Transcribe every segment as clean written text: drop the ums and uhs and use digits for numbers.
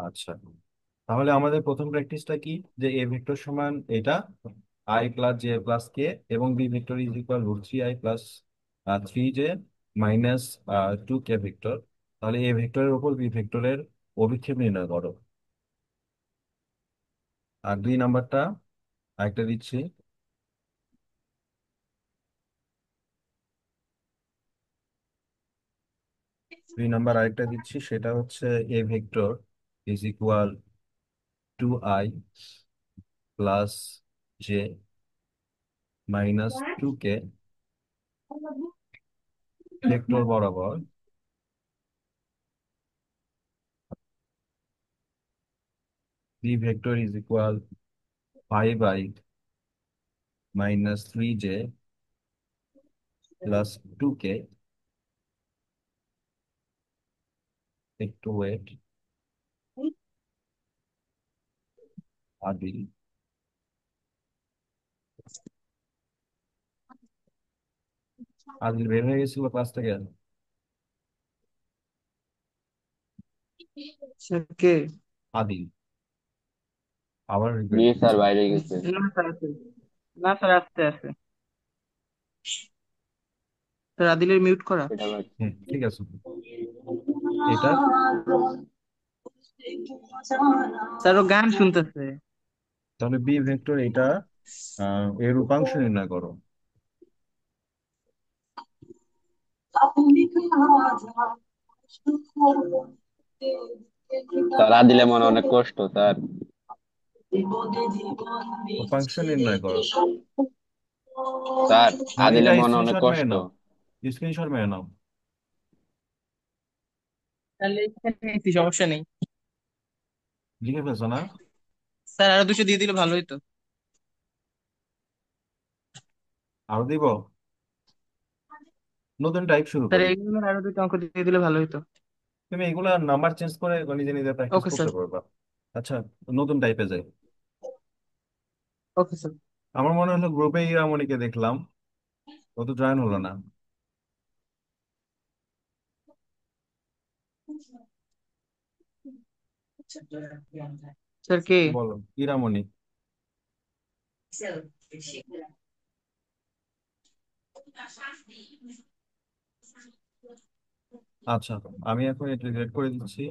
আচ্ছা, তাহলে আমাদের প্রথম প্র্যাকটিসটা কি, যে এ ভেক্টর সমান এটা i plus j plus k, এবং B vector is equal root three i plus three j minus two k vector. তাহলে এ ভেক্টরের উপর বি ভেক্টরের অভিক্ষেপ নির্ণয় করো। আর দুই নাম্বারটা আরেকটা দিচ্ছি। দুই নাম্বার আরেকটা দিচ্ছি, সেটা হচ্ছে এ vector is equal to I plus j minus two k vector বরাবর B vector is equal five I minus three J plus two কে। একটু ওয়েট। আদিল, আদিল বের হয়ে গেছিল ক্লাস থেকে। স্যার কে? আদিল আবার রিপেট জি স্যার, দিচ্ছে। বাইরে গেছে। না স্যার আছে। না স্যার আসতে আছে। স্যার আদিলের মিউট করা। এটা আবার হুম, ঠিক আছে। এটা স্যার ও গান শুনতেছে। তাহলে বি ভেক্টর এটা এর উপাংশ নির্ণয় করো। স্যার দিলে মনে অনেক কষ্ট স্যার। উপাংশ নির্ণয় করো। স্যার তুমি আদিলে এটা মনে অনেক স্ক্রিনশট মেরে কষ্ট। নাও, স্ক্রিনশট মেরে নাও। তাহলে এখানে নিচ্ছি, সমস্যা নেই। লিখে ফেলছো না? স্যার আরো 200 দিয়ে দিলে ভালো হতো। আরো দিব? নতুন টাইপ শুরু স্যার করি। এইগুলোর আরো 2টা অঙ্ক দিয়ে দিলে ভালো হতো। তুমি এগুলা নাম্বার চেঞ্জ করে নিজে নিজে প্র্যাকটিস ওকে করতে স্যার। পারবা। আচ্ছা, নতুন টাইপে যাই। Okay sir. আমার মনে হলো গ্রুপে ইরামণিকে দেখলাম, ও তো জয়েন হলো না। স্যার কে? বলো, ইরামণি। আচ্ছা, আমি এখন এটা ডিলিট করে দিচ্ছি।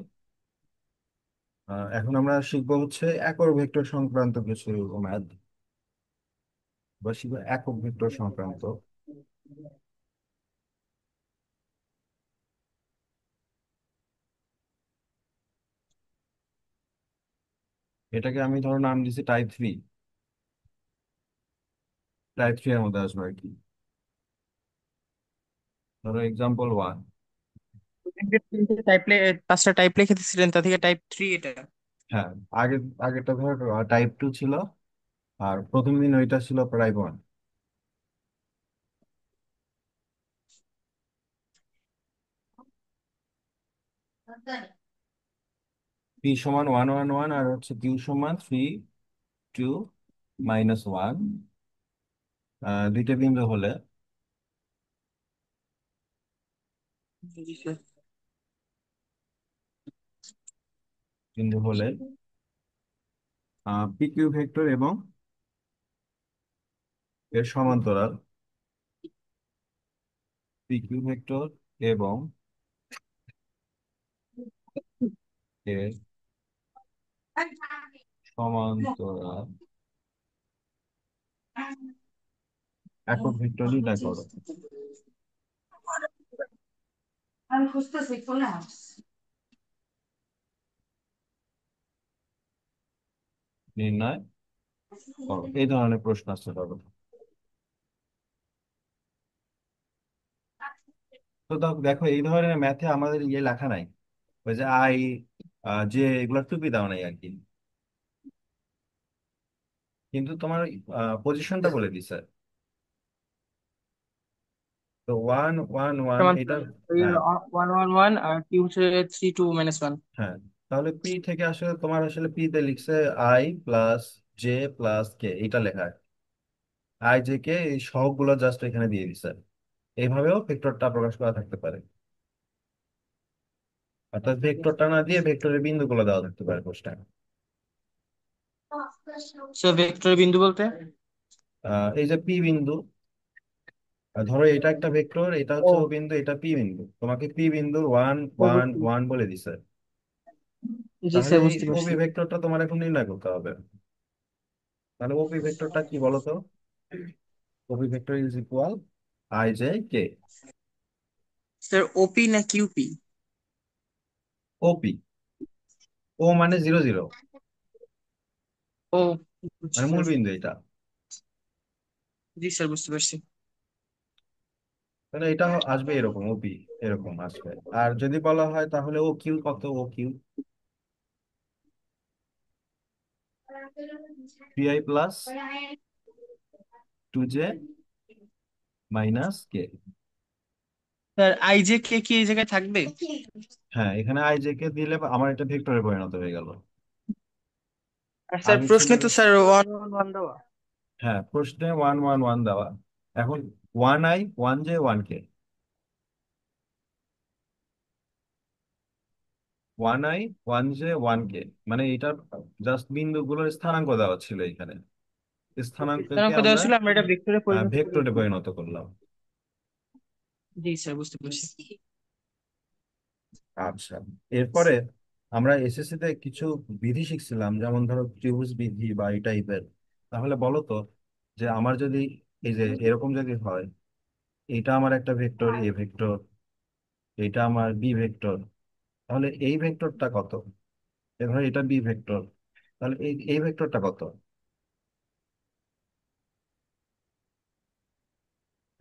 এখন আমরা শিখবো হচ্ছে একক ভেক্টর সংক্রান্ত কিছু ম্যাথ, বা শিখবো একক ভেক্টর সংক্রান্ত। এটাকে আমি ধরো নাম দিচ্ছি টাইপ থ্রি। টাইপ থ্রি এর মধ্যে আসবে আর কি। ধরো এক্সাম্পল ওয়ান। টাইপ 5টা টাইপ লিখে দিয়েছিলেন, তা থেকে টাইপ 3 এটা। হ্যাঁ, আগে আগেরটা ধরো টাইপ টু ছিল, আর প্রথম দিন ওইটা ছিল টাইপ ওয়ান। পি সমান ওয়ান ওয়ান ওয়ান, আর হচ্ছে কিউ সমান থ্রি টু মাইনাস ওয়ান। দুইটা বিন্দু হলে, জি স্যার। বিন্দু হলে পি কিউ ভেক্টর এবং এর সমান্তরাল পি কিউ ভেক্টর এবং এর সমান্তরাল একক ভেক্টর নির্ণয় করো। আমি খুঁজতেছি কোনে আসছে। নির্ণয় করো, এই ধরনের প্রশ্ন আসতে পারবে। তো দেখো, এই ধরনের ম্যাথে আমাদের ইয়ে লেখা নাই, ওই যে আই যে এগুলো টুপি দাও নাই আর কি, কিন্তু তোমার পজিশনটা বলে দিছে। তো ওয়ান ওয়ান ওয়ান এটা। সমান্তরাল ওই হ্যাঁ, 1 1 1 আর কি হচ্ছে 3 2 - 1। হ্যাঁ, তাহলে পি থেকে আসলে তোমার আসলে পি তে লিখছে আই প্লাস জে প্লাস কে, এটা লেখা। আই জে কে এই সবগুলো জাস্ট এখানে দিয়ে দিছে। এইভাবেও ভেক্টরটা প্রকাশ করা থাকতে পারে। অর্থাৎ ভেক্টরটা না দিয়ে ভেক্টরের বিন্দুগুলো দেওয়া থাকতে পারে প্রশ্নে। সো ভেক্টর বিন্দু বলতে? এই যে পি বিন্দু, ধরো এটা একটা ভেক্টর, এটা হচ্ছে ও ও, বিন্দু, এটা পি বিন্দু, তোমাকে পি বিন্দুর ওয়ান ও ওয়ান বুঝছি। ওয়ান বলে দিছে। জি তাহলে স্যার, এই বুঝতে ওপি পারছি। ভেক্টরটা তোমার এখন নির্ণয় করতে হবে। তাহলে ওপি ভেক্টরটা কি বলো তো? OP vector is equal to J j. Sir OP না কিউপি? ওপি, ও মানে 0 0, ও, মানে বুঝছি মূল স্যার। বিন্দু এটা। জি স্যার, বুঝতে পারছি। তাহলে এটা আসবে এরকম, ওপি এরকম আসবে। আর যদি বলা হয় তাহলে ও কিউ কত? O Q P i plus 2 j minus k. Sir i J k কি এই জায়গায় থাকবে? হ্যাঁ, এখানে আই জে কে দিলে আমার এটা ভেক্টরে পরিণত হয়ে গেল। আর স্যার আগে ছিল প্রশ্নে তো হচ্ছে- স্যার ওয়ান ওয়ান ওয়ান দেওয়া। হ্যাঁ, প্রশ্নে ওয়ান ওয়ান ওয়ান দেওয়া। এখন one i one j one k, one i one j one k, মানে এটা জাস্ট বিন্দুগুলোর স্থানাঙ্ক দেওয়া ছিল এখানে। স্থানাঙ্ককে স্থানাঙ্ক দেওয়া আমরা ছিল, আমরা এটা ভেক্টরে পরিণত ভেক্টরে করেছি। পরিণত করলাম। জি স্যার, বুঝতে পারছি। আচ্ছা, এরপরে আমরা এসএসসি তে কিছু বিধি শিখছিলাম, যেমন ধরো ত্রিভুজ বিধি বা এই টাইপের। তাহলে বলো তো, যে আমার যদি এই যে এরকম যদি হয়, এটা আমার একটা ভেক্টর এ ভেক্টর, এটা আমার বি ভেক্টর, তাহলে এই ভেক্টরটা কত? এবার এটা বি ভেক্টর, তাহলে এই এই ভেক্টরটা কত?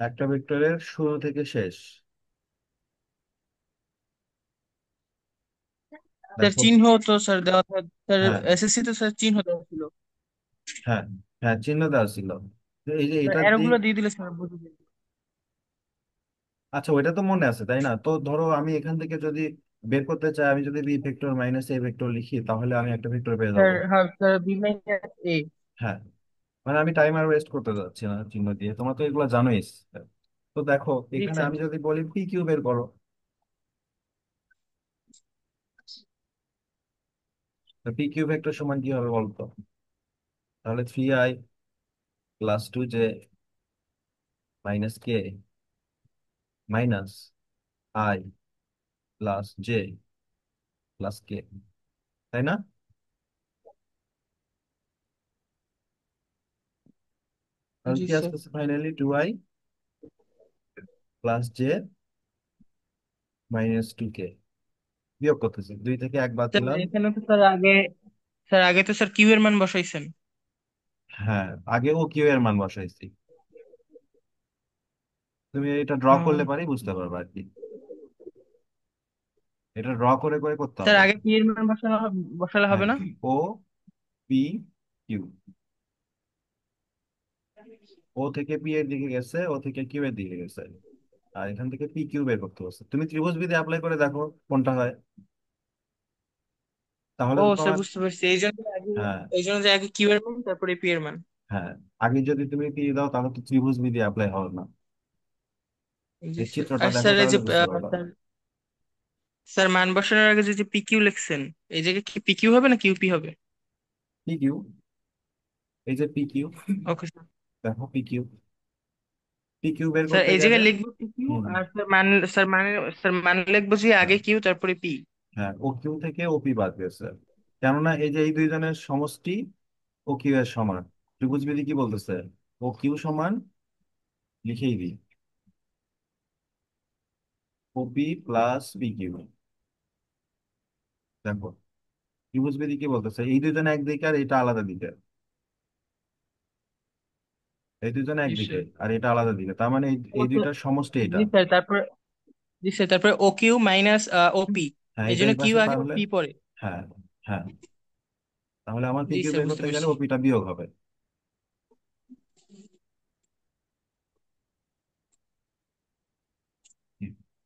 একটা ভেক্টরের শুরু থেকে শেষ। স্যার দেখো। চিহ্ন তো স্যার দেওয়া স্যার হ্যাঁ, এসএসসি তো স্যার চিহ্ন দেওয়া ছিল। হ্যাঁ, হ্যাঁ, চিহ্ন দেওয়া ছিল। তো এই যে এটার অ্যারো দিক। গুলো দিয়ে দিলে স্যার বুঝে যেত। আচ্ছা, ওইটা তো মনে আছে তাই না? তো ধরো আমি এখান থেকে যদি বের করতে চাই, আমি যদি B vector minus A vector লিখি, তাহলে আমি একটা ভেক্টর পেয়ে স্যার যাবো। হ্যাঁ স্যার, বি মাইনাস এ। হ্যাঁ, মানে আমি টাইম আর ওয়েস্ট করতে যাচ্ছি না চিহ্ন দিয়ে, তোমরা তো এগুলো জানোই। তো দেখো, জি এখানে স্যার। আমি যদি বলি পি কিউ বের করো, পি কিউ ভেক্টর সমান কি হবে বলতো? তাহলে 3i plus 2j minus k minus i plus j plus k, তাই না? তাহলে জি কি স্যার। আসতেছে finally? 2i plus j minus 2 k. বিয়োগ করতেছি, 2 থেকে 1 বাদ স্যার দিলাম। এখানে তো স্যার আগে, স্যার আগে তো স্যার কিউ এর মান বসাইছেন। হ্যাঁ, আগে ও কিউ এর মান বসাইছি। তুমি এটা ড্র করলে হুম। পারি বুঝতে পারবে আর কি। এটা ড্র করে করে করতে স্যার হবে। আগে পি এর মান বসালে হ্যাঁ, হবে না? ও পি কিউ, ও থেকে পি এর দিকে গেছে, ও থেকে কিউ এর দিকে গেছে, আর এখান থেকে পি কিউ বের করতে হচ্ছে। তুমি ত্রিভুজ বিধি অ্যাপ্লাই করে দেখো কোনটা হয়, তাহলে ও তো স্যার, তোমার। বুঝতে পারছি। এই জন্য আগে, হ্যাঁ, এই জন্য যে আগে কিউ এর মান তারপরে পি এর মান। হ্যাঁ, আগে যদি তুমি পি দাও তাহলে তো ত্রিভুজ বিধি অ্যাপ্লাই হবে না। জি এই স্যার। চিত্রটা আর দেখো স্যার এই তাহলে যে বুঝতে পারবা। স্যার, স্যার মান বসানোর আগে যে পি কিউ লিখছেন, এই জায়গায় কি পি কিউ হবে না কিউপি হবে? পি কিউ, এই যে পি কিউ, ওকে স্যার। দেখো পি কিউ, পি কিউ বের স্যার করতে এই গেলে। জায়গায় লিখবো পি কিউ, হুম, আর স্যার মান, স্যার মান লিখবো যে হ্যাঁ, আগে কিউ তারপরে পি। হ্যাঁ, ও কিউ থেকে ওপি বাদ গেছে, কেননা এই যে এই দুইজনের সমষ্টি ও কিউ এর সমান। ত্রিভুজ বিধি কি বলতেছে? ও কিউ সমান, লিখেই দিই, ওপি প্লাস পি কিউ। দেখো, ত্রিভুজ বিধি কি বলতেছে? এই দুইজনে একদিকে আর এটা আলাদা দিকে, এই দুইজনে জি একদিকে স্যার। আর এটা আলাদা দিকে, তার মানে এই ও এই স্যার, দুইটার সমষ্টি এটা। জি স্যার, তারপরে, জি স্যার, তারপরে ও কিউ মাইনাস ওপি। হ্যাঁ, এই এটা জন্য এই কিউ পাশে আগে পারলে। পি পরে। হ্যাঁ, হ্যাঁ, তাহলে আমার পি জি কিউ স্যার, বের বুঝতে করতে গেলে পারছি। ওপিটা বিয়োগ হবে। হুম।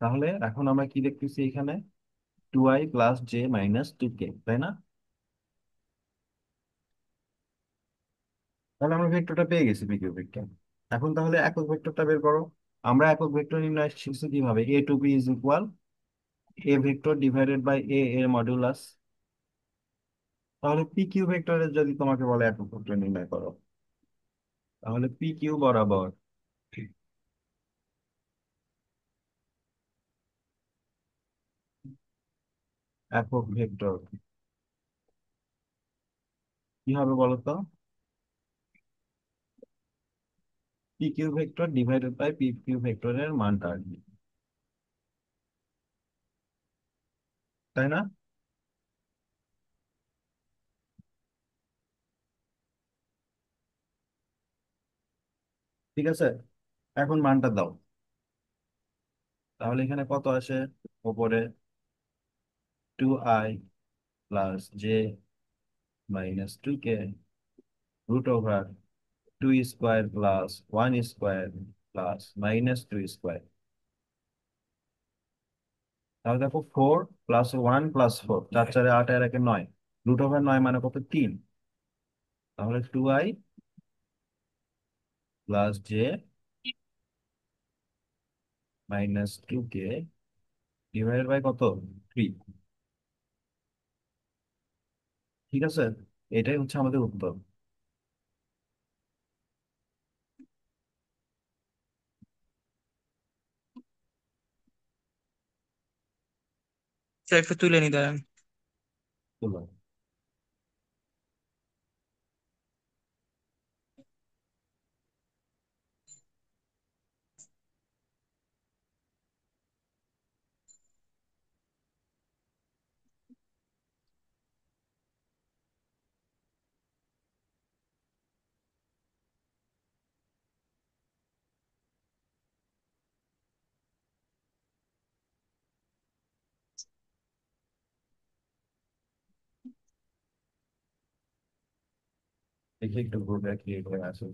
তাহলে এখন আমরা কি দেখতেছি এখানে? 2i প্লাস j মাইনাস 2 কে, তাই না? তাহলে আমরা ভেক্টরটা পেয়ে গেছি, পি কিউ ভেক্টর। এখন তাহলে একক ভেক্টরটা বের করো। আমরা একক ভেক্টর নির্ণয় শিখছি কিভাবে? A to b is equal a vector divided by a এর মডুলাস। তাহলে পি কিউ ভেক্টরের যদি তোমাকে বলে একক ভেক্টর নির্ণয় করো, তাহলে পি কিউ বরাবর একক ভেক্টর কি হবে বলো তো? P Q vector divided by P Q ভেক্টরের মানটা আর কি, তাই না? ঠিক আছে, এখন মানটা দাও। তাহলে এখানে কত আসে? উপরে 2i plus j minus 2k root over 2 square plus 1 square plus -2 square. তাহলে দেখো 4 + 1 + 4, 4 × 4 = 8, আর 1 = 9, রুট ওভার 9 মানে কত? 3। তাহলে 2i plus J -2k divided by কত? 3। ঠিক আছে, এটাই হচ্ছে আমাদের উত্তর। স্যার একটু তুলে নি দাঁড়ান। চলো। দেখি একটু গ্রুপে ক্রিয়েট হয়ে আছে।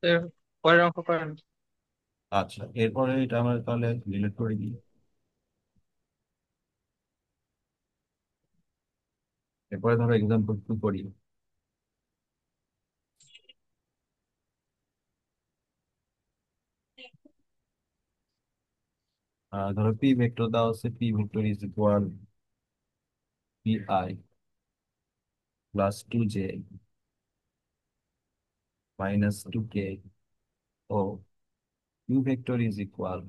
স্যার পরের অঙ্ক করেন। আচ্ছা, এরপরে এটা আমরা তাহলে রিলেট করে দিই। এরপরে ধরো এক্সাম্পল 2 করি। ধরো পি ভেক্টর দেওয়া আছে, P vector is equal P i plus 2j -2k ও Q vector is equal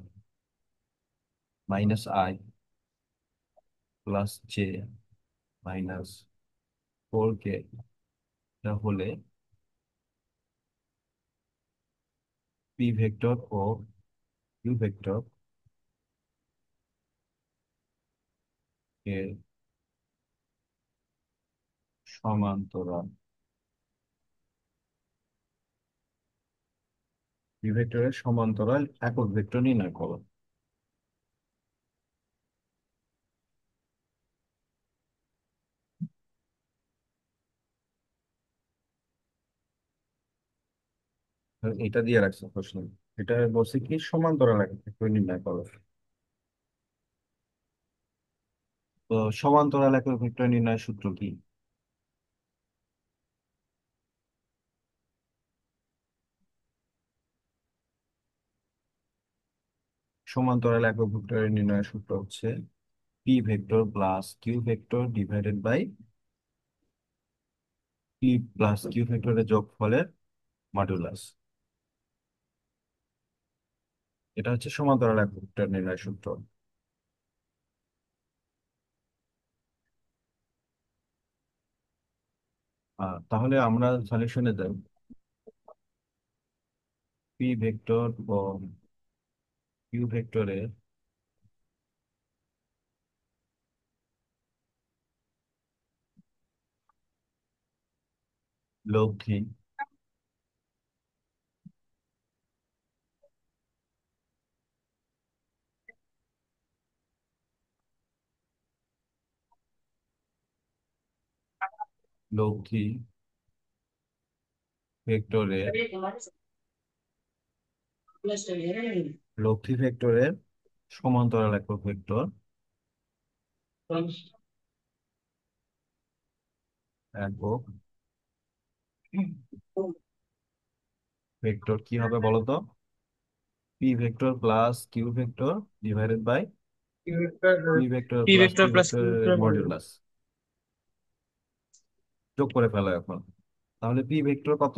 -i plus j -4k। এটা হলে পি ভেক্টর ও কিউ ভেক্টর এর সমান্তরাল। পি ভেক্টরের সমান্তরাল একক ভেক্টর নির্ণয় করো। এটা দিয়ে রাখছে প্রশ্ন। এটা বলছে কি সমান্তরাল একক ভেক্টর নির্ণয় করো। তো সমান্তরাল একক ভেক্টর নির্ণয়ের সূত্র কি? সমান্তরাল একক ভেক্টরের নির্ণয়ের সূত্র হচ্ছে P vector plus Q vector divided by P plus Q ভেক্টরের যোগফলের মডুলাস। এটা হচ্ছে সমান্তরাল একক ভেক্টর নির্ণয়ের সূত্র। তাহলে আমরা সলিউশনে যাই। পি ভেক্টর ও কিউ ভেক্টরের লব 3 লব 3 ভেক্টরের লব 3 ভেক্টরের সমান্তরাল একক ভেক্টর একক ভেক্টর কি হবে বলো তো? P vector plus Q vector divided by P vector P plus vector Q plus Q ভেক্টরের ভেক্টর মডিউলাস যোগ করে ফেলো এখন। তাহলে পি ভেক্টর কত?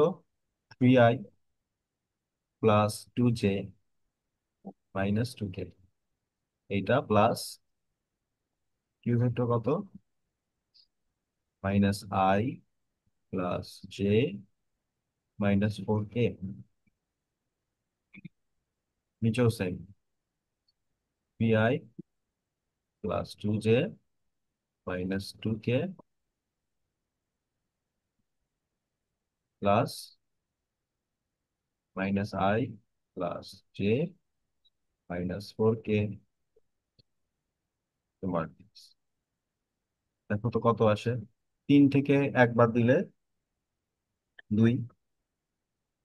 3i plus 2j minus 2k, এইটা প্লাস কিউ ভেক্টর কত? Minus i plus j minus 4k, নিচেও same, pi plus 2j minus 2k plus minus i plus j minus 4k। তোমার দেখো তো কত আসে। 3 থেকে 1 বাদ দিলে 2,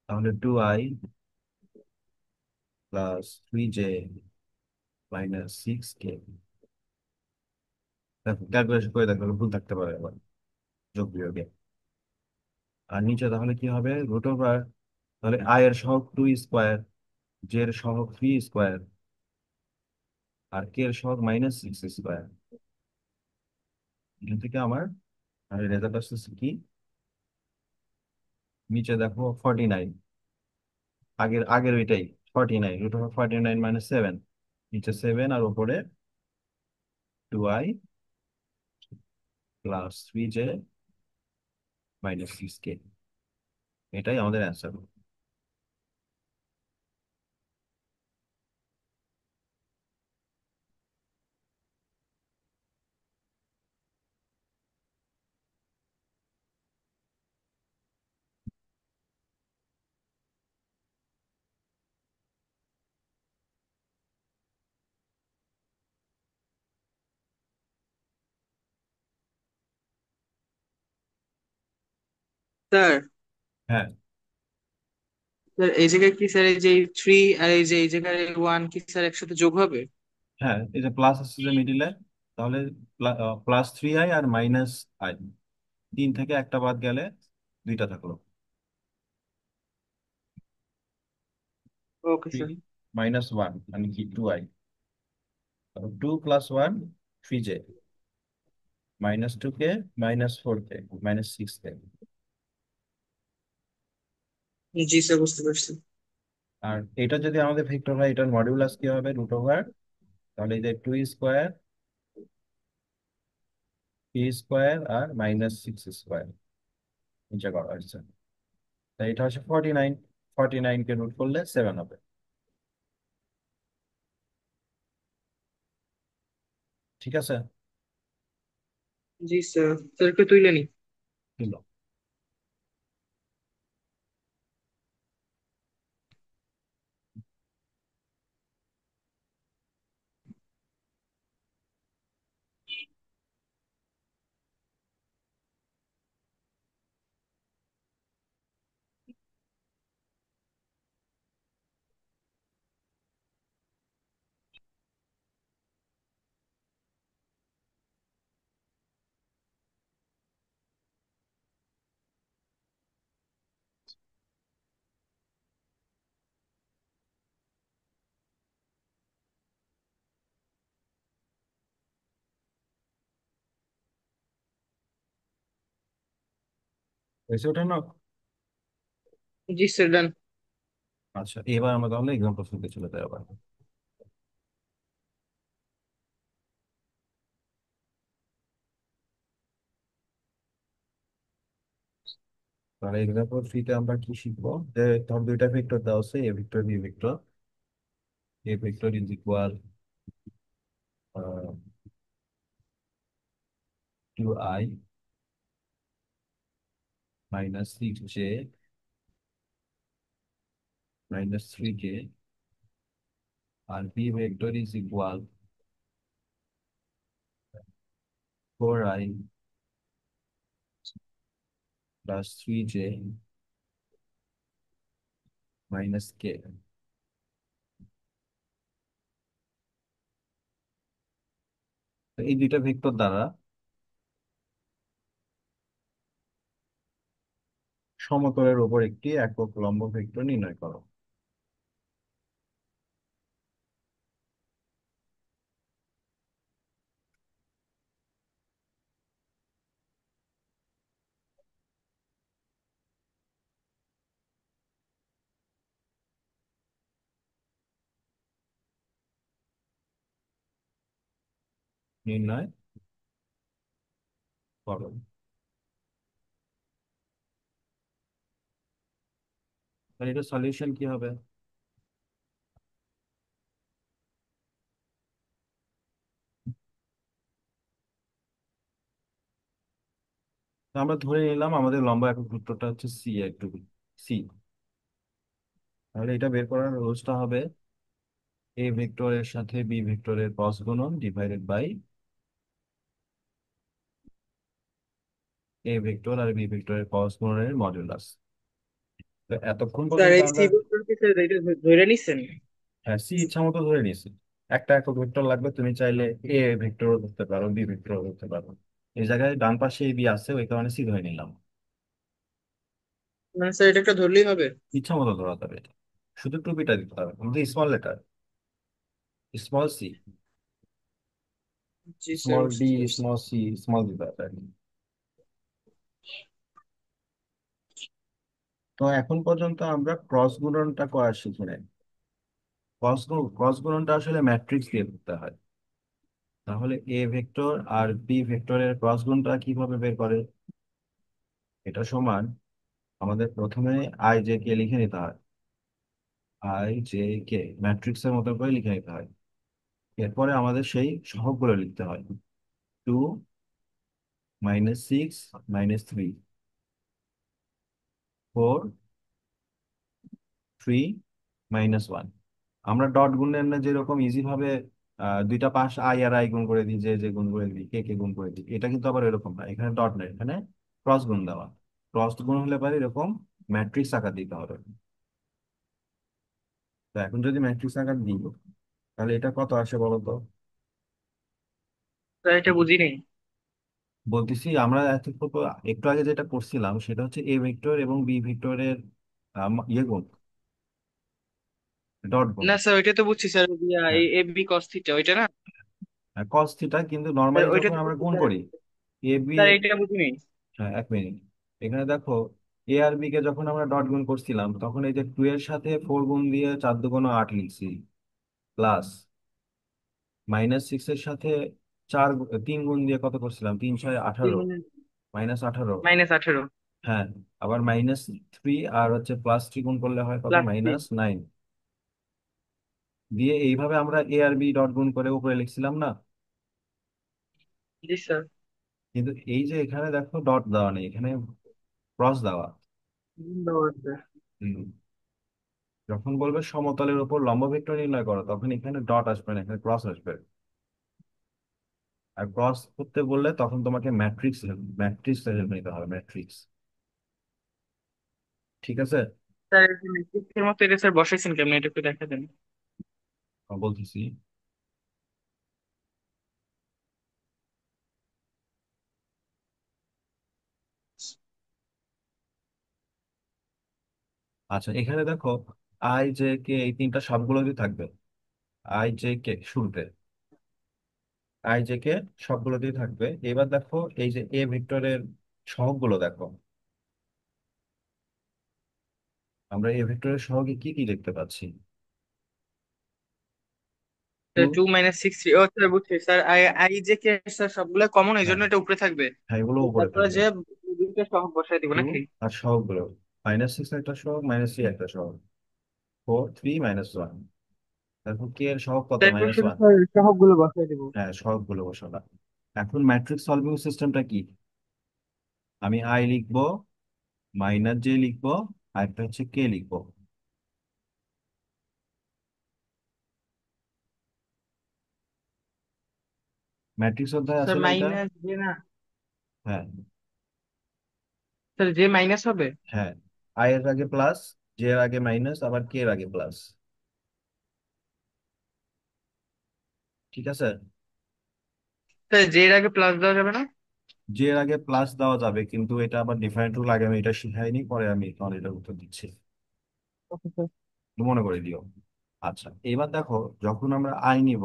তাহলে 2i plus 3j minus 6k। দেখো ক্যালকুলেশন করে দেখো, ভুল থাকতে পারে আবার যোগ বিয়োগে। আর নিচে তাহলে কি হবে? রুট ওভার, তাহলে i এর সহগ 2 স্কোয়ার, j এর সহগ 3 স্কোয়ার, আর k এর সহগ -6 স্কোয়ার। এখান থেকে আমার রেজাল্ট আসতেছে কি? নিচে দেখো 49, আগের আগের ওইটাই 49, রুট ওভার 49 -7, নিচে 7 আর উপরে 2i প্লাস 3j -6k। এটাই আমাদের অ্যান্সার। স্যার। হ্যাঁ, স্যার এই জায়গায় কি স্যার এই যে 3 আর এই যে এই জায়গায় 1 কি স্যার একসাথে যোগ হবে? হ্যাঁ, এই যে প্লাস আসছে যে মিডিলে, তাহলে +3i আর -i, 3 থেকে একটা বাদ গেলে 2টা থাকলো। Okay three sir. -1 মানে কি 2i, 2 + 1 3j -2k -4k -6k। জি স্যার, বুঝতে পারছি। আর এটা যদি আমাদের ভেক্টর হয়, এটার মডিউলাস কি হবে? রুট ওভার, তাহলে এই যে 2 স্কোয়ার p স্কোয়ার আর -6 স্কোয়ার নিচে করা হয়েছে। তাই এটা হচ্ছে 49, 49কে রুট করলে 7 হবে। ঠিক আছে। জি স্যার, স্যারকে তুইলে নি। দিল। হয়েছে ওঠানো? জি স্যার, ডান। আচ্ছা, এবার আমরা তাহলে এক্সাম্পল শুনতে চলে যাই আবার। তাহলে এক্সাম্পল 3-তে আমরা কি শিখবো? যে ধর দুইটা ভেক্টর দেওয়া আছে, A vector B vector. A vector is equal 2i -6j -3k, আর B vector is equal 4i +3j -k। তো এই দুইটা ভেক্টর দ্বারা সমতলের উপর একটি একক লম্ব ভেক্টর নির্ণয় করো। নির্ণয় করো। তাহলে এটা সলিউশন কি হবে? তো আমরা ধরে নিলাম আমাদের লম্ব একক ভেক্টরটা হচ্ছে সি, একটু সি। তাহলে এটা বের করার রোজটা হবে এ ভেক্টরের সাথে বি ভেক্টরের ক্রস গুণন ডিভাইডেড বাই এ ভেক্টর আর বি ভেক্টরের ক্রস গুণনের মডুলাস। তো এতক্ষণ স্যার পর্যন্ত এই সি আমরা ভেক্টর কি স্যার এটা ধরে নিছেন? সি ইচ্ছা মতো ধরে নিয়েছি। একটা একক ভেক্টর লাগবে, তুমি চাইলে এ ভেক্টরও ধরতে পারো, বি ভেক্টরও ধরতে পারো। এই জায়গায় ডান পাশে এ বি আছে, ওই কারণে সি ধরে নিলাম। মানে স্যার এটা একটা ধরলেই হবে? ইচ্ছা মতো ধরা যাবে এটা। শুধু টুপিটা দিতে হবে, কিন্তু স্মল লেটার, স্মল সি, জি স্যার, স্মল ডি, বুঝতে পারছি। স্মল সি, স্মল দিতে হবে আর কি। তো এখন পর্যন্ত আমরা ক্রস গুণনটা করা শিখি নাই। ক্রস গুণনটা আসলে ম্যাট্রিক্স দিয়ে করতে হয়। তাহলে এ ভেক্টর আর বি ভেক্টরের ক্রস গুণটা কিভাবে বের করে? এটা সমান, আমাদের প্রথমে আই জে কে লিখে নিতে হয়। আই জে কে ম্যাট্রিক্সের মতো করে লিখে নিতে হয়। এরপরে আমাদের সেই সহগগুলো লিখতে হয়। 2 -6 -3, 4 3 -1। আমরা ডট গুণের না যেরকম ইজি ভাবে দুইটা পাশ আই আর আই গুণ করে দিই, যে যে গুণ করে দিই, কে কে গুণ করে দিই, এটা কিন্তু আবার এরকম না, এখানে ডট নেই, এখানে ক্রস গুণ দেওয়া। ক্রস গুণ হলে পারে এরকম ম্যাট্রিক্স আকার দিতে হবে। তো এখন যদি ম্যাট্রিক্স আকার দিই, তাহলে এটা কত আসে বলো তো? স্যার এটা বুঝি নাই। বলতেছি আমরা একটু আগে যেটা করছিলাম সেটা হচ্ছে এ ভেক্টর এবং বি ভেক্টরের ইয়ে গুণ, ডট গুণ। না স্যার ওইটা তো বুঝছি স্যার, হ্যাঁ, এ বি কস থিটা ওইটা না? কস থিটা, কিন্তু স্যার নর্মালি ওইটা যখন তো আমরা বুঝছি গুণ স্যার। করি এ বি, স্যার এটা বুঝি নাই। হ্যাঁ এক মিনিট, এখানে দেখো এ আর বি কে যখন আমরা ডট গুণ করছিলাম তখন এই যে 2 এর সাথে 4 গুণ দিয়ে 4 দুগুণ 8 লিখছি, প্লাস -6 এর সাথে 3 গুণ দিয়ে কত করছিলাম, 3 6 18, -18। -18 হ্যাঁ, আবার -3 আর হচ্ছে +3 গুণ করলে হয় কত, +3। -9 দিয়ে এইভাবে আমরা এ আর বি ডট গুণ করে উপরে লিখছিলাম না। জি স্যার। কিন্তু এই যে এখানে দেখো ডট দেওয়া নেই, এখানে ক্রস দেওয়া। দেওয়া আছে। হুম, যখন বলবে সমতলের উপর লম্ব ভেক্টর নির্ণয় করো, তখন এখানে ডট আসবে না, এখানে ক্রস আসবে। আর ক্রস করতে বললে তখন তোমাকে ম্যাট্রিক্স হেল্প নিতে হবে, ম্যাট্রিক্স। ঠিক আছে? স্যার এই ম্যাট্রিক্সের মতো এটা স্যার বসাইছেন কেমন, এটা একটু দেখা দেন। বলতেছি। আচ্ছা, এখানে দেখো আই জে কে এই তিনটা সবগুলোই থাকবে। আই জে কে শুরুতে, আই জে কে সবগুলোতেই থাকবে। এবার দেখো এই যে এ ভেক্টরের সহগগুলো দেখো, আমরা এ ভেক্টরের সহগে কি কি দেখতে পাচ্ছি? টু, 2 - 6 3, ও স্যার বুঝছি স্যার। আই আই যে কে স্যার সবগুলো কমন, এই হ্যাঁ জন্য এটা উপরে থাকবে। হ্যাঁ, এগুলো উপরে তারপরে থাকবে। যে দুইটা সহগ বসাই দিব টু নাকি? আর সহগগুলো, -6 একটা সহগ, -3 একটা সহগ, 4 3 -1। তারপর কে এর সহগ কত, তারপর শুধু -1। স্যার সহগগুলো বসাই দিব। হ্যাঁ, সহগগুলো বসালাম। এখন ম্যাট্রিক্স সলভিং সিস্টেমটা কি? আমি আই লিখবো, মাইনাস জে লিখবো, আর একটা হচ্ছে কে লিখবো। ম্যাট্রিক্স অধ্যায় স্যার আছে না এটা? মাইনাস জে না, হ্যাঁ। স্যার জে মাইনাস হবে। হ্যাঁ, আই এর আগে প্লাস, জে এর আগে মাইনাস, আবার কে এর আগে প্লাস। ঠিক আছে। স্যার জে এর আগে প্লাস দেওয়া যাবে না? জে এর আগে প্লাস দেওয়া যাবে, কিন্তু এটা আবার ডিফারেন্ট রুল, আগে আমি এটা শিখাইনি, পরে আমি তোমার এটার উত্তর দিচ্ছি, ওকে স্যার। একটু মনে করে দিও। আচ্ছা, এবার দেখো, যখন আমরা আই নিব,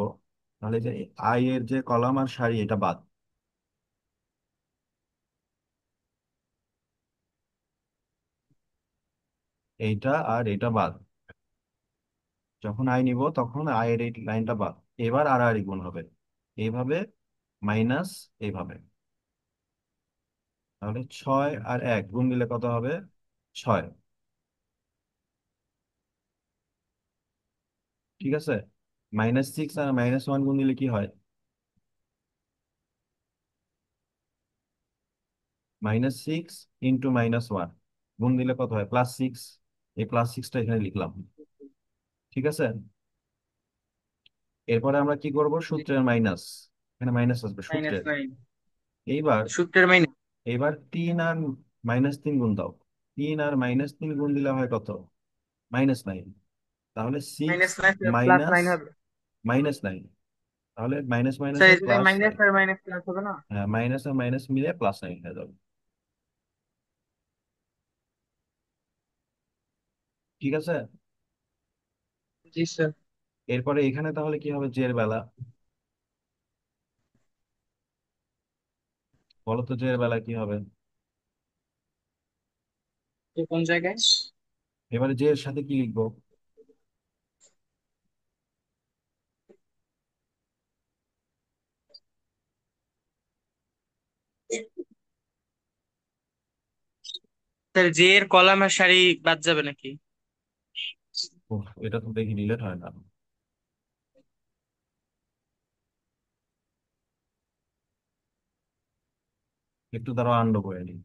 তাহলে যে আই এর যে কলাম আর সারি এটা বাদ, এইটা আর এটা বাদ। যখন আই নিব তখন আই এর এই লাইনটা বাদ। এবার আর আর গুণ হবে এইভাবে, মাইনাস এইভাবে। তাহলে 6 আর 1 গুণ দিলে কত হবে? 6। ঠিক আছে। -6 আর -1 গুণ দিলে কি হয়? -6 ইন্টু -1 গুণ দিলে কত হয়? +6। এই +6টা এখানে লিখলাম। ঠিক আছে। এরপরে আমরা কি করব? জি। সূত্রের মাইনাস, এখানে মাইনাস আসবে মাইনাস সূত্রের। নাইন। এইবার সূত্রের মাইনাস। এবার 3 আর -3 গুণ দাও। 3 আর -3 গুণ দিলে হয় কত? -9। তাহলে 6 মাইনাস 9 প্লাস মাইনাস 9 হবে। -9। তাহলে মাইনাস স্যার মাইনাসে এই জায়গায় মাইনাস +9। আর মাইনাস প্লাস হবে না? হ্যাঁ, মাইনাস আর মাইনাস মিলে +9 হয়ে যাবে। ঠিক আছে। জি স্যার। এরপরে এখানে তাহলে কি হবে? জের বেলা, বলো তো জের বেলা কি হবে? তো কোন জায়গায়? এবারে জের সাথে কি লিখবো? স্যার জে এর কলাম আর সারি বাদ যাবে নাকি? উফ, এটা তো দেখি ডিলেট হয় না। একটু তারা আন্ড করে নিই।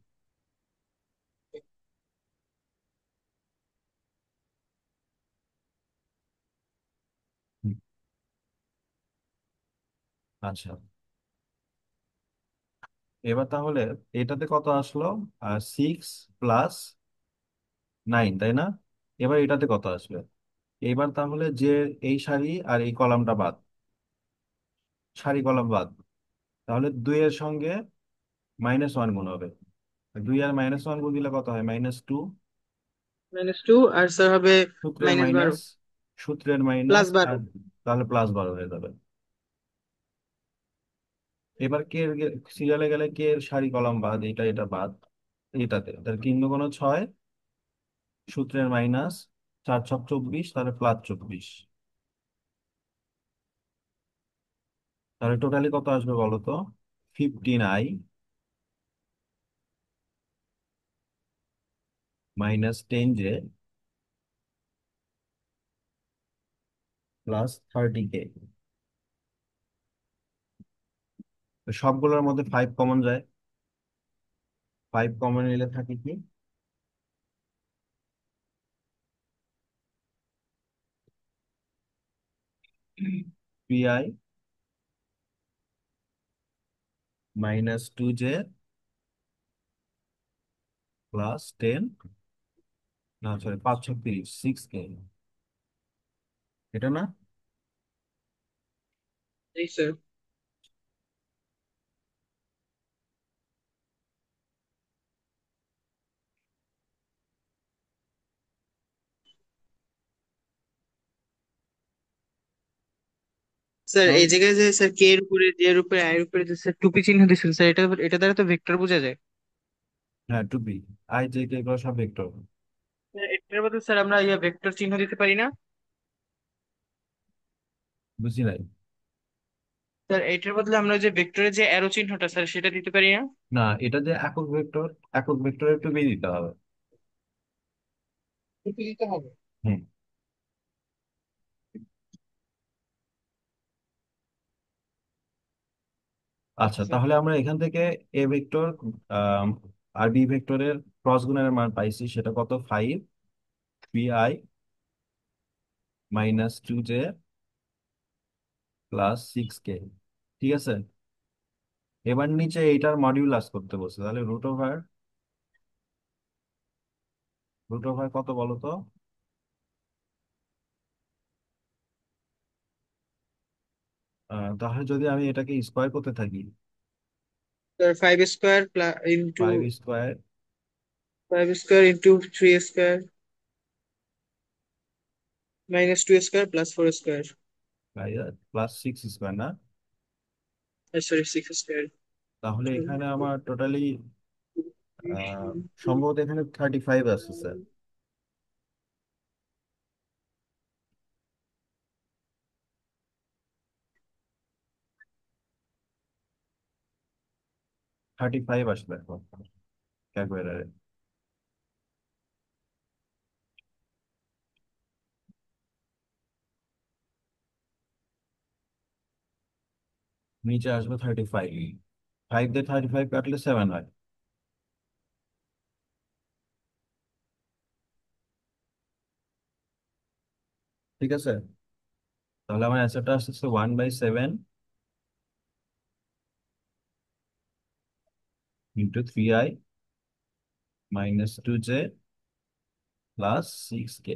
হুম, আচ্ছা। এবার তাহলে এটাতে কত আসলো? 6 + 9, তাই না? এবার এটাতে কত আসবে? এবার তাহলে যে এই সারি আর এই কলামটা বাদ, সারি কলাম বাদ। তাহলে 2 এর সঙ্গে -1 গুণ হবে। 2 আর -1 গুণ দিলে কত হয়? -2। -2 আর স্যার হবে সূত্রের -12। মাইনাস, সূত্রের মাইনাস +12। আর, তাহলে +12 হয়ে যাবে। এবার কে সিরিয়ালে গেলে কে এর সারি কলাম বাদ, এটা এটা বাদ। এটাতে তাহলে 3 × 6, সূত্রের মাইনাস, 4 × 6 = 24, তাহলে +24। তাহলে টোটালি কত আসবে বলো তো? 15i -10j +30k। তো সবগুলোর মধ্যে 5 কমন যায়। 5 কমন নিলে থাকে কি? 3i -2j +10, না সরি, 5 × 6 = 6k। এটা না? জি স্যার। স্যার এই তাহলে জায়গায় যে স্যার কে এর উপরে জে এর উপরে আই এর উপরে যে স্যার টুপি চিহ্ন দিচ্ছেন স্যার, এটা এটা দ্বারা তো ভেক্টর বোঝা যায়। হ্যাঁ, two B, i j k এগুলো সব ভেক্টর। স্যার এটার বদলে স্যার আমরা ইয়া ভেক্টর চিহ্ন দিতে পারি না? বুঝি নাই। স্যার এটার বদলে আমরা যে ভেক্টরের যে অ্যারো চিহ্নটা স্যার সেটা দিতে পারি না? না, এটা যে একক ভেক্টর, একক ভেক্টরের টু বি দিতে হবে। টুপি দিতে হবে। হুম। আচ্ছা, আচ্ছা। তাহলে আমরা এখান থেকে এ ভেক্টর আর বি ভেক্টরের ক্রস গুণের মান পাইছি, সেটা কত? 5 3i -2j +6k। ঠিক আছে, এবার নিচে এইটার মডিউলাস করতে বলছে, তাহলে রুট ওভার কত বলো তো? তাহলে যদি আমি এটাকে স্কোয়ার করতে থাকি, sir 5 square into 5 square 5 square into 3 square -2 square +4 square. +6 square না? Sorry 6 square. তাহলে এখানে আমার টোটালি সম্ভবত এখানে 35 আছে স্যার। 35 আসবে এখন ক্যালকুলেটারে। নিচে আসবে 35, 5 দিয়ে 35 কাটলে 7 হয়। ঠিক আছে, তাহলে আমার অ্যান্সারটা আসছে 1/7 × 3i -2j +6k,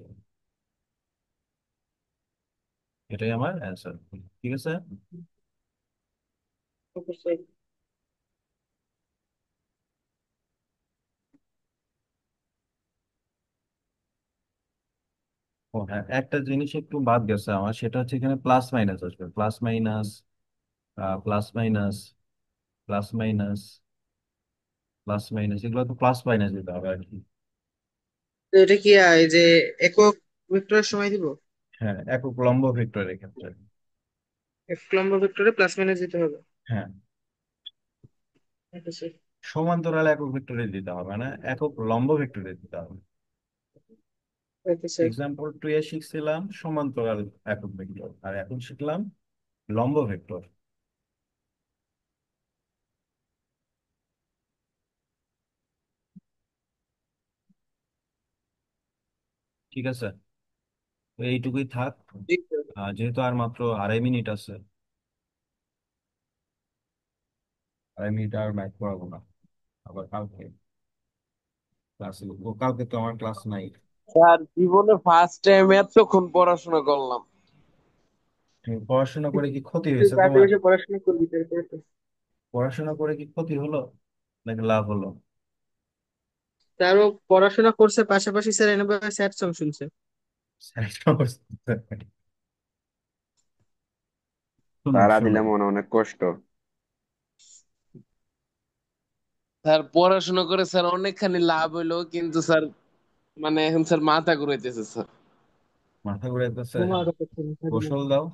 এটাই আমার অ্যান্সার। ঠিক আছে। Okay sir. ও হ্যাঁ, একটা জিনিস একটু বাদ গেছে আমার, সেটা হচ্ছে এখানে প্লাস মাইনাস আসবে, plus minus plus minus plus minus plus minus, এগুলো তো প্লাস মাইনাস দিতে হবে আর কি। তো এটা কি এই যে একক ভেক্টরের সময় দিব? হ্যাঁ, একক লম্ব ভেক্টরের ক্ষেত্রে। একক লম্ব ভেক্টরে প্লাস মাইনাস দিতে হবে। হ্যাঁ, ওকে স্যার। সমান্তরাল একক ভেক্টরে দিতে হবে না, একক লম্ব ভেক্টরে দিতে হবে। Okay sir. এক্সাম্পল 2 এ শিখছিলাম সমান্তরাল একক ভেক্টর, আর এখন শিখলাম লম্ব ভেক্টর। ঠিক আছে, তো এইটুকুই থাক। জি স্যার। যেহেতু আর মাত্র 2.5 মিনিট আছে, 2.5 মিনিট আর ম্যাথ করাবো না, আবার কালকে ক্লাসে। ও কালকে তো আমার ক্লাস নাই। স্যার জীবনে ফার্স্ট টাইম এতক্ষণ পড়াশোনা করলাম। তুমি পড়াশোনা করে কি ক্ষতি তুই হয়েছে রাতে তোমার? বসে পড়াশোনা করবি তারপরে তো। পড়াশোনা করে কি ক্ষতি হলো নাকি লাভ হলো? তারও পড়াশোনা করছে পাশাপাশি স্যার এনে স্যাড সং শুনছে। শুনুক তারা দিলে শুনুক। মনে অনেক কষ্ট। স্যার পড়াশোনা করে স্যার অনেকখানি লাভ হইলো, কিন্তু স্যার মানে এখন স্যার মাথা ঘুরাইতেছে স্যার। মাথা ঘুরাইতেছে? ঘুমা করতেছে না গোসল দাও।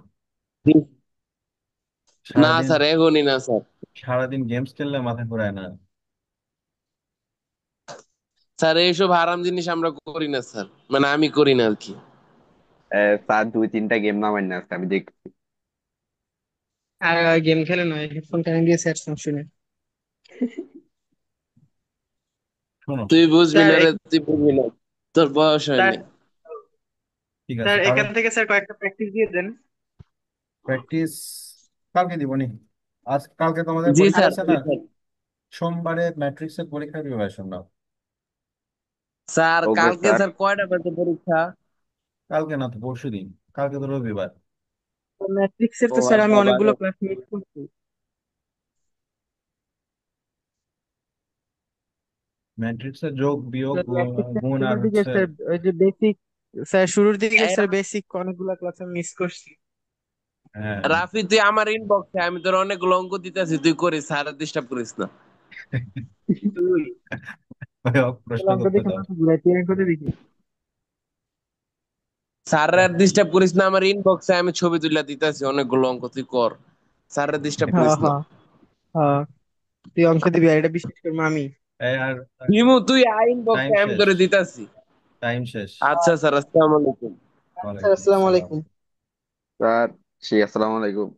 না সারাদিন স্যার এখনই না স্যার। সারাদিন গেমস খেললে মাথা ঘুরায় না? স্যার এইসব হারাম জিনিস আমরা করি না স্যার, মানে আমি করি না আর কি। তার 2 3টা গেম নামাই না আজকে আমি দেখছি। আর গেম খেলে নয়, হেডফোন কানে দিয়ে স্যাড সং শুনে। শোনো, তুই বুঝবি স্যার না রে, তুই বুঝবি না, তোর বয়স হয় স্যার নাই। ঠিক আছে, স্যার কারণ এখান থেকে স্যার কয়েকটা প্র্যাকটিস দিয়ে দেন। প্র্যাকটিস কালকে দিব নি। আজ কালকে তোমাদের জি পরীক্ষা স্যার, আছে জি না? স্যার। সোমবারে ম্যাট্রিক্সের পরীক্ষা প্রিপারেশন নাও। স্যার ওকে কালকে স্যার। স্যার কয়টা বাজে পরীক্ষা? কালকে না তো পরশু দিন, কালকে তো রবিবার। ম্যাট্রিক্সের ও তো স্যার আমি আচ্ছা অনেকগুলো বাজে। ক্লাস মিস করছি। ম্যাট্রিক্সের যোগ বিয়োগ ম্যাট্রিক্সের গুণ আর শুরুর দিকে হচ্ছে। স্যার ওই যে বেসিক, স্যার শুরুর দিকে এই স্যার বেসিক অনেকগুলো ক্লাস আমি মিস করছি। হ্যাঁ। রাফি তুই আমার ইনবক্সে, আমি তোর অনেকগুলো অঙ্ক দিতেছি, তুই করিস, স্যার ডিস্টার্ব করিস না। তুই প্রশ্ন অঙ্ক করতে দেখে দাও। মাথা ঘুরাই, তুই অঙ্ক দেখি। স্যার আর ডিস্টার্ব করিস না, আমার ইনবক্সে আমি ছবি তুলে দিতেছি অনেকগুলো অঙ্ক, তুই কর। স্যার ডিস্টার্ব হ্যাঁ করিস না। হ্যাঁ হ্যাঁ, তুই অঙ্ক দিবি আর এটা বিশ্বাস করবো আমি। এই আর হিমু তুই আইন টাইম বক্সে, আমি শেষ, তোরে দিতাছি। টাইম শেষ। আচ্ছা স্যার, আসসালামু আলাইকুম। আচ্ছা ওয়ালাইকুম আসসালামু আসসালাম। আলাইকুম। স্যার, আসসালামু আলাইকুম।